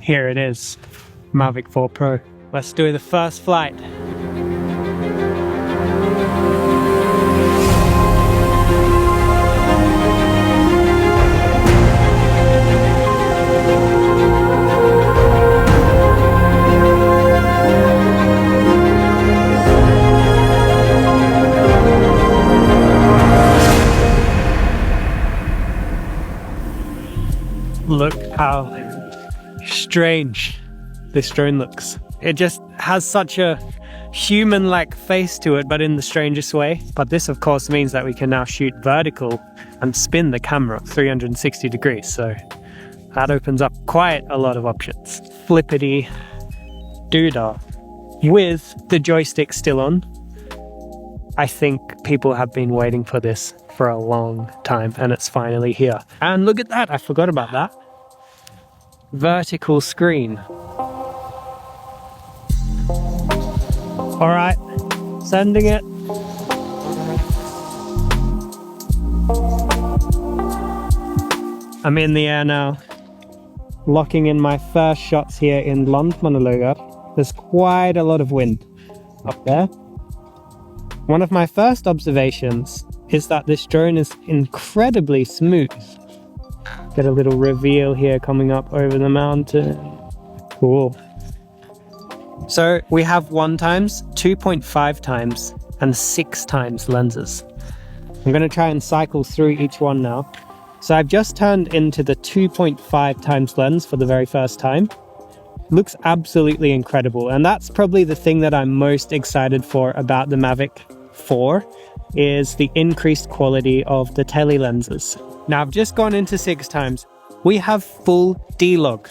here it is, Mavic 4 Pro. Let's do the first flight. Look how strange this drone looks. It just has such a human-like face to it, but in the strangest way. But this of course means that we can now shoot vertical and spin the camera 360 degrees. So that opens up quite a lot of options. Flippity doodah. With the joystick still on, I think people have been waiting for this for a long time, and it's finally here. And look at that, I forgot about that. Vertical screen. All right, sending it. I'm in the air now, locking in my first shots here in Landmannalaugar. There's quite a lot of wind up there. One of my first observations is that this drone is incredibly smooth. Get a little reveal here coming up over the mountain. Cool. So we have 1x, 2.5x, and 6x lenses. I'm going to try and cycle through each one now. So I've just turned into the 2.5x lens for the very first time. Looks absolutely incredible, and that's probably the thing that I'm most excited for about the Mavic 4 is the increased quality of the tele lenses. Now I've just gone into 6x. We have full D-log.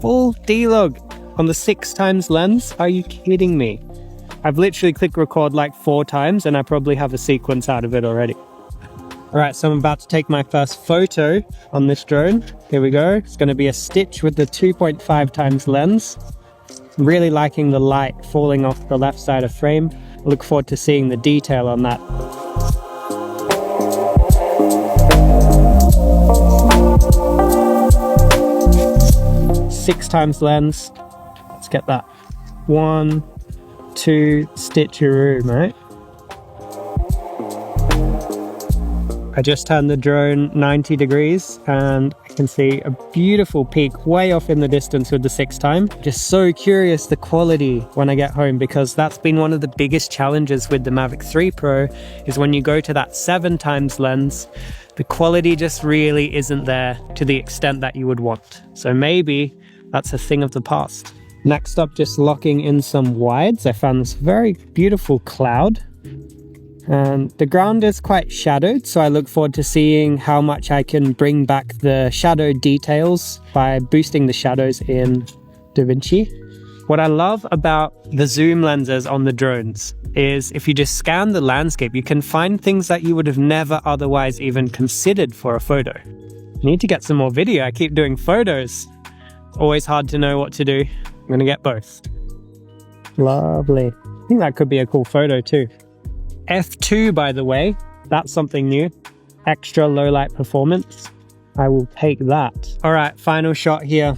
Full D-log on the 6x lens. Are you kidding me? I've literally clicked record like 4 times and I probably have a sequence out of it already. Alright, so I'm about to take my first photo on this drone. Here we go. It's going to be a stitch with the 2.5x lens. I'm really liking the light falling off the left side of frame. I look forward to seeing the detail on that. Six times lens. Let's get that. 1, 2, stitcheroo, right? I just turned the drone 90 degrees and I can see a beautiful peak way off in the distance with the 6x. Just so curious the quality when I get home, because that's been one of the biggest challenges with the Mavic 3 Pro is when you go to that 7x lens, the quality just really isn't there to the extent that you would want. So maybe that's a thing of the past. Next up, just locking in some wides. I found this very beautiful cloud. And the ground is quite shadowed, so I look forward to seeing how much I can bring back the shadow details by boosting the shadows in DaVinci. What I love about the zoom lenses on the drones is if you just scan the landscape, you can find things that you would have never otherwise even considered for a photo. I need to get some more video. I keep doing photos. It's always hard to know what to do. I'm gonna get both. Lovely. I think that could be a cool photo too. F2, by the way, that's something new. Extra low light performance. I will take that. All right, final shot here.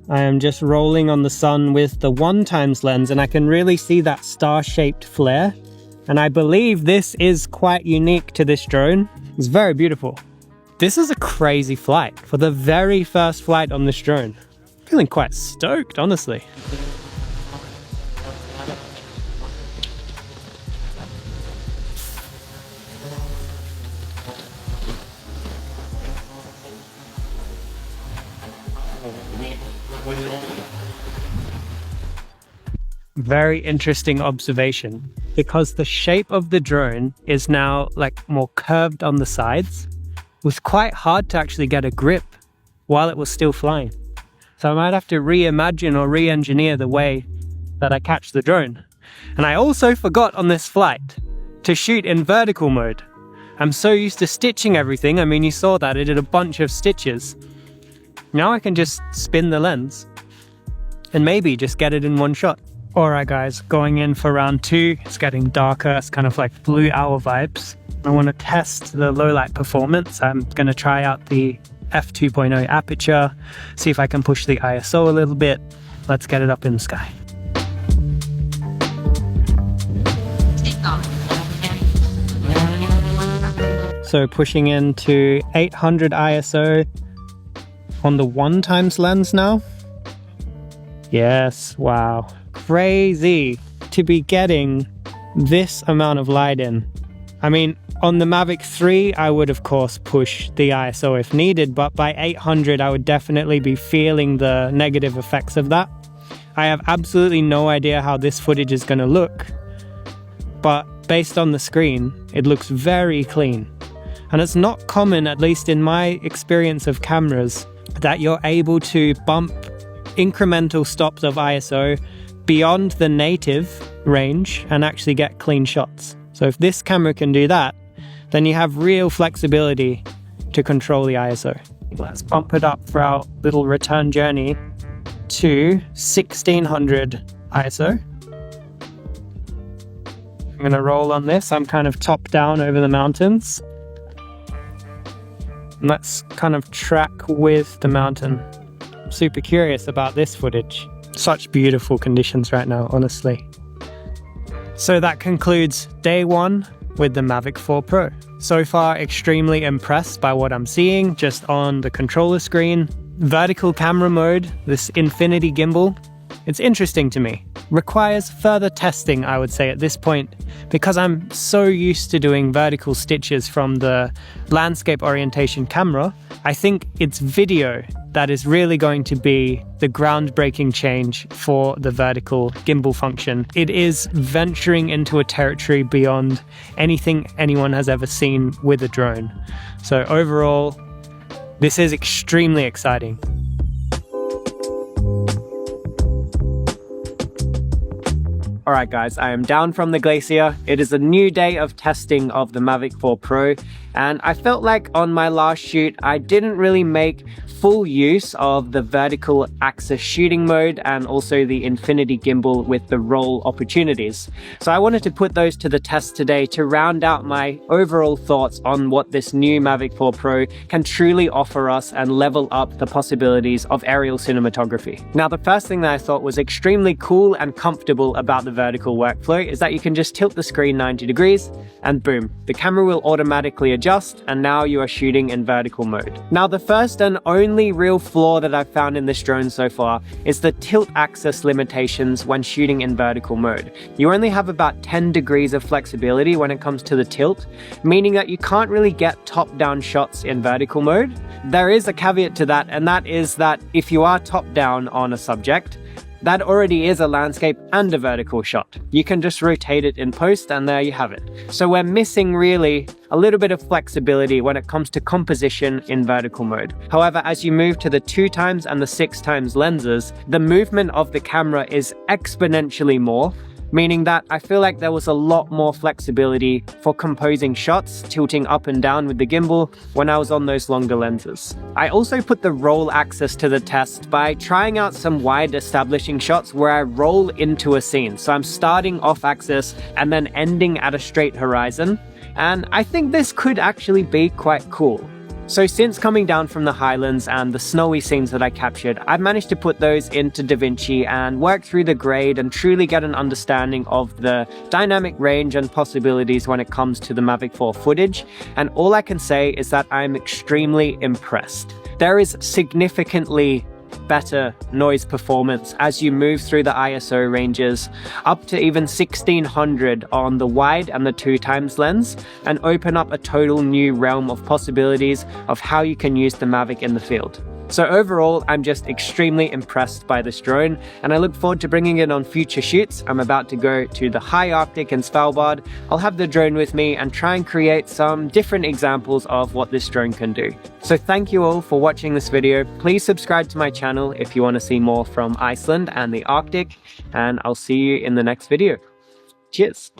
I am just rolling on the sun with the 1x lens and I can really see that star-shaped flare. And I believe this is quite unique to this drone. It's very beautiful. This is a crazy flight for the very first flight on this drone. Feeling quite stoked, honestly. Very interesting observation, because the shape of the drone is now like more curved on the sides. It was quite hard to actually get a grip while it was still flying. So I might have to reimagine or re-engineer the way that I catch the drone. And I also forgot on this flight to shoot in vertical mode. I'm so used to stitching everything. I mean, you saw that, I did a bunch of stitches. Now I can just spin the lens and maybe just get it in one shot. Alright guys, going in for round 2. It's getting darker, it's kind of like blue hour vibes. I want to test the low light performance. I'm going to try out the f2.0 aperture, see if I can push the ISO a little bit. Let's get it up in the sky. So pushing into 800 ISO on the 1x lens now. Yes, wow. Crazy to be getting this amount of light in. I mean, on the Mavic 3, I would of course push the ISO if needed, but by 800, I would definitely be feeling the negative effects of that. I have absolutely no idea how this footage is going to look, but based on the screen, it looks very clean. And it's not common, at least in my experience of cameras, that you're able to bump incremental stops of ISO beyond the native range and actually get clean shots. So if this camera can do that, then you have real flexibility to control the ISO. Let's bump it up for our little return journey to 1600 ISO. I'm gonna roll on this. I'm kind of top down over the mountains. And let's kind of track with the mountain. I'm super curious about this footage. Such beautiful conditions right now, honestly. So that concludes day one with the Mavic 4 Pro. So far, extremely impressed by what I'm seeing just on the controller screen. Vertical camera mode, this infinity gimbal, it's interesting to me. Requires further testing, I would say, at this point, because I'm so used to doing vertical stitches from the landscape orientation camera. I think it's video that is really going to be the groundbreaking change for the vertical gimbal function. It is venturing into a territory beyond anything anyone has ever seen with a drone. So overall, this is extremely exciting. Alright guys, I am down from the glacier. It is a new day of testing of the Mavic 4 Pro, and I felt like on my last shoot I didn't really make full use of the vertical axis shooting mode and also the infinity gimbal with the roll opportunities. So I wanted to put those to the test today to round out my overall thoughts on what this new Mavic 4 Pro can truly offer us and level up the possibilities of aerial cinematography. Now, the first thing that I thought was extremely cool and comfortable about the vertical workflow is that you can just tilt the screen 90 degrees and boom, the camera will automatically adjust and now you are shooting in vertical mode. Now, the first and only real flaw that I've found in this drone so far is the tilt axis limitations when shooting in vertical mode. You only have about 10 degrees of flexibility when it comes to the tilt, meaning that you can't really get top-down shots in vertical mode. There is a caveat to that, and that is that if you are top-down on a subject, that already is a landscape and a vertical shot. You can just rotate it in post and there you have it. So we're missing really a little bit of flexibility when it comes to composition in vertical mode. However, as you move to the 2x and the 6x lenses, the movement of the camera is exponentially more, meaning that I feel like there was a lot more flexibility for composing shots, tilting up and down with the gimbal when I was on those longer lenses. I also put the roll axis to the test by trying out some wide establishing shots where I roll into a scene. So I'm starting off axis and then ending at a straight horizon. And I think this could actually be quite cool. So since coming down from the highlands and the snowy scenes that I captured, I've managed to put those into DaVinci and work through the grade and truly get an understanding of the dynamic range and possibilities when it comes to the Mavic 4 footage. And all I can say is that I'm extremely impressed. There is significantly better noise performance as you move through the ISO ranges up to even 1600 on the wide and the 2x lens, and open up a total new realm of possibilities of how you can use the Mavic in the field. So overall, I'm just extremely impressed by this drone, and I look forward to bringing it on future shoots. I'm about to go to the high Arctic in Svalbard. I'll have the drone with me and try and create some different examples of what this drone can do. So thank you all for watching this video. Please subscribe to my channel if you want to see more from Iceland and the Arctic, and I'll see you in the next video. Cheers.